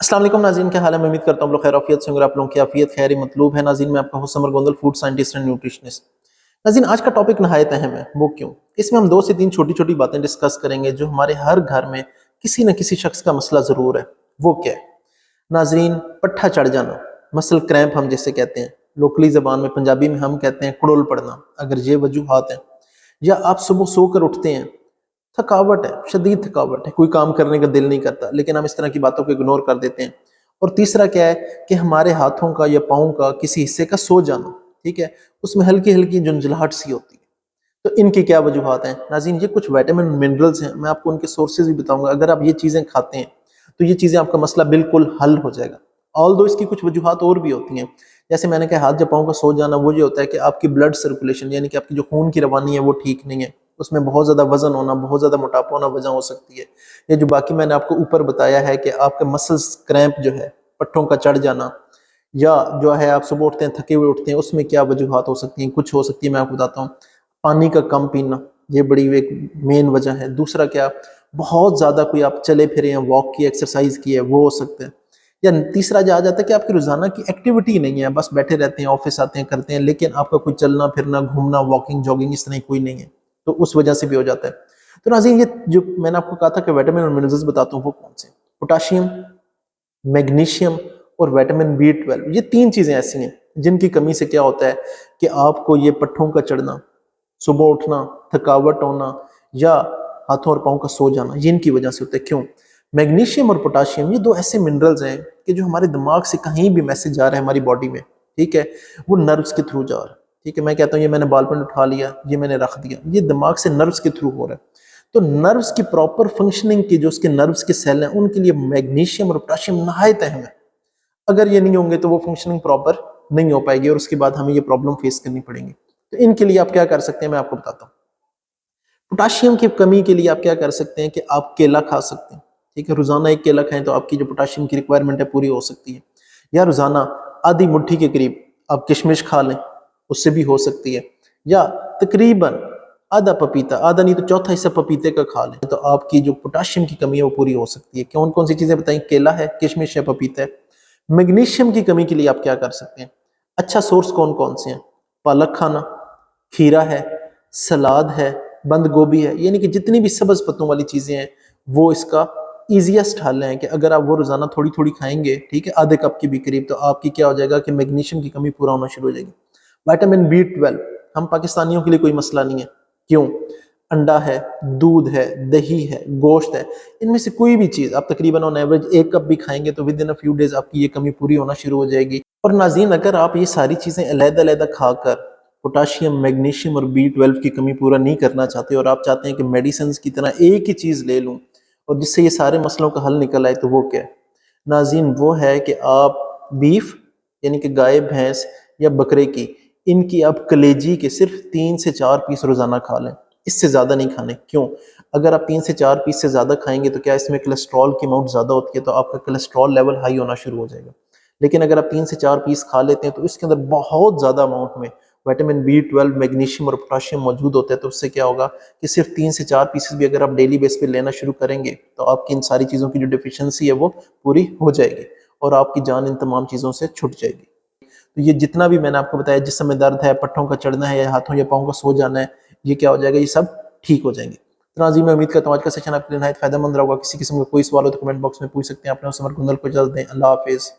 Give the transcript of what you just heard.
अस्सलाम वालेकुम नाज़रीन, क्या हाल है। मैं उम्मीद करता हूँ आप लोग खैर आफियत से होंगे। आप लोगों की आफियत खैर मतलूब है। नाज़रीन, मैं आपका host summer Gondal, food scientist and nutritionist. नाज़रीन, आज का टॉपिक नहायत अहम है। वो क्यों? इसमें हम 2 से 3 छोटी छोटी बातें डिस्कस करेंगे जो हमारे हर घर में किसी न किसी शख्स का मसला ज़रूर है। वो क्या है नाज़रीन? पट्ठा चढ़ जाना, मसल क्रैम्प हम जिसे कहते हैं, लोकली ज़बान में पंजाबी में हम कहते हैं कुड़ुल पड़ना। अगर ये वजूहात हैं, या आप सुबह सोकर उठते हैं, थकावट है, शदीद थकावट है, कोई काम करने का दिल नहीं करता, लेकिन हम इस तरह की बातों को इग्नोर कर देते हैं। और तीसरा क्या है कि हमारे हाथों का या पाँव का किसी हिस्से का सो जाना, ठीक है, उसमें हल्की हल्की झुंझलाहट सी होती है। तो इनकी क्या वजूहात हैं नाज़रीन? ये कुछ विटामिन मिनरल्स हैं, मैं आपको उनके सोर्सेज भी बताऊंगा। अगर आप ये चीज़ें खाते हैं तो ये चीज़ें आपका मसला बिल्कुल हल हो जाएगा। ऑल दो इसकी कुछ वजूहात और भी होती हैं। जैसे मैंने कहा, हाथ या पाँव का सो जाना, वो ये होता है कि आपकी ब्लड सर्कुलेशन यानी कि आपकी जो खून की रवानी है वो ठीक नहीं है, उसमें बहुत ज़्यादा वजन होना, बहुत ज़्यादा मोटापा होना वजह हो सकती है। ये जो बाकी मैंने आपको ऊपर बताया है कि आपका मसल्स क्रैम्प जो है, पट्टों का चढ़ जाना, या जो है आप सुबह उठते हैं थके हुए उठते हैं, उसमें क्या वजूहात हो सकती हैं? कुछ हो सकती है, मैं आपको बताता हूँ। पानी का कम पीना, ये बड़ी एक मेन वजह है। दूसरा क्या, बहुत ज़्यादा कोई आप चले फिरे हैं, वॉक की, एक्सरसाइज की है, वो हो सकता है। या तीसरा जो आ जाता है कि आपकी रोजाना की एक्टिविटी नहीं है, बस बैठे रहते हैं, ऑफिस आते हैं, करते हैं, लेकिन आपका कोई चलना फिरना, घूमना, वॉकिंग, जॉगिंग इस तरह कोई नहीं है, तो उस वजह से भी हो जाता है। तो नाज़रीन, ये जो मैंने आपको कहा था कि विटामिन और मिनरल्स बताता हूँ, वो कौन से? पोटाशियम, मैग्नीशियम और विटामिन B12। ये 3 चीजें ऐसी हैं जिनकी कमी से क्या होता है कि आपको ये पट्ठों का चढ़ना, सुबह उठना, थकावट होना, या हाथों और पाँव का सो जाना, ये इनकी वजह से होता है। क्यों? मैग्नीशियम और पोटाशियम ये 2 ऐसे मिनरल्स हैं कि जो हमारे दिमाग से कहीं भी मैसेज जा रहा है हमारी बॉडी में, ठीक है, वो नर्व्स के थ्रू जा रहा है। ठीक है, मैं कहता हूँ ये मैंने बालपन उठा लिया, ये मैंने रख दिया, ये दिमाग से नर्व्स के थ्रू हो रहा है। तो नर्व्स की प्रॉपर फंक्शनिंग की जो उसके नर्व्स के सेल हैं, उनके लिए मैग्नीशियम और पोटाशियम नहायत अहम है। अगर ये नहीं होंगे तो वो फंक्शनिंग प्रॉपर नहीं हो पाएगी और उसके बाद हमें ये प्रॉब्लम फेस करनी पड़ेगी। तो इनके लिए आप क्या कर सकते हैं, मैं आपको बताता हूँ। पोटाशियम की कमी के लिए आप क्या कर सकते हैं कि आप केला खा सकते हैं। ठीक है, रोजाना एक केला खाएं तो आपकी जो पोटाशियम की रिक्वायरमेंट है पूरी हो सकती है। या रोजाना आधी मुट्ठी के करीब आप किशमिश खा लें, उससे भी हो सकती है। या तकरीबन आधा पपीता, आधा नहीं तो चौथा हिस्सा पपीते का खा लें, तो आपकी जो पोटाशियम की कमी है वो पूरी हो सकती है। कौन कौन सी चीजें बताएं? केला है, किशमिश है, पपीता है। मैग्नीशियम की कमी के लिए आप क्या कर सकते हैं? अच्छा सोर्स कौन कौन से हैं? पालक खाना, खीरा है, सलाद है, बंद गोभी है, यानी कि जितनी भी सब्ज पत्तों वाली चीजें हैं वो इसका ईजीएस्ट हल है कि अगर आप वो रोजाना थोड़ी थोड़ी खाएंगे, ठीक है, आधे कप के भी करीब, तो आपकी क्या हो जाएगा कि मैग्नीशियम की कमी पूरा होना शुरू हो जाएगी। विटामिन B12 हम पाकिस्तानियों के लिए कोई मसला नहीं है। क्यों? अंडा है, दूध है, दही है, गोश्त है, इनमें से कोई भी चीज आप तकरीबन ऑन एवरेज 1 कप भी खाएंगे तो with in a few days आपकी ये कमी पूरी होना शुरू हो जाएगी। और नाज़रीन, अगर आप ये सारी चीजें अलग-अलग खाकर पोटाशियम, मैग्नीशियम और B12 की कमी पूरा नहीं करना चाहते और आप चाहते हैं कि मेडिसिन की तरह एक ही चीज ले लूं और जिससे ये सारे मसलों का हल निकल आए, तो वो क्या है नाज़रीन? वो है कि आप बीफ यानी कि गाय, भैंस या बकरे की, इनकी आप कलेजी के सिर्फ 3 से 4 पीस रोजाना खा लें, इससे ज्यादा नहीं खाने। क्यों? अगर आप 3 से 4 पीस से ज्यादा खाएंगे तो क्या इसमें कोलेस्ट्रॉल की अमाउंट ज्यादा होती है, तो आपका कोलेस्ट्रॉल लेवल हाई होना शुरू हो जाएगा। लेकिन अगर आप 3 से 4 पीस खा लेते हैं तो इसके अंदर बहुत ज्यादा अमाउंट में विटामिन B12, मैग्नीशियम और पोटाशियम मौजूद होते हैं। तो उससे क्या होगा कि सिर्फ 3 से 4 पीसेस भी अगर आप डेली बेस पे लेना शुरू करेंगे तो आपकी इन सारी चीज़ों की जो डिफिशियंसी है वो पूरी हो जाएगी और आपकी जान इन तमाम चीज़ों से छुट जाएगी। तो ये जितना भी मैंने आपको बताया, जिस समय दर्द है, पट्टों का चढ़ना है, या हाथों या पाँव का सो जाना है, ये क्या हो जाएगा, ये सब ठीक हो जाएंगे। तो नाज़रीन, मैं उम्मीद करता हूँ आज का सेशन आपके लिए निहायत फायदेमंद रहा होगा। किसी किस्म का कोई सवाल हो तो कमेंट बॉक्स में पूछ सकते हैं। अपने समर कुंदल को इजाजत दें। अल्लाह हाफिज़।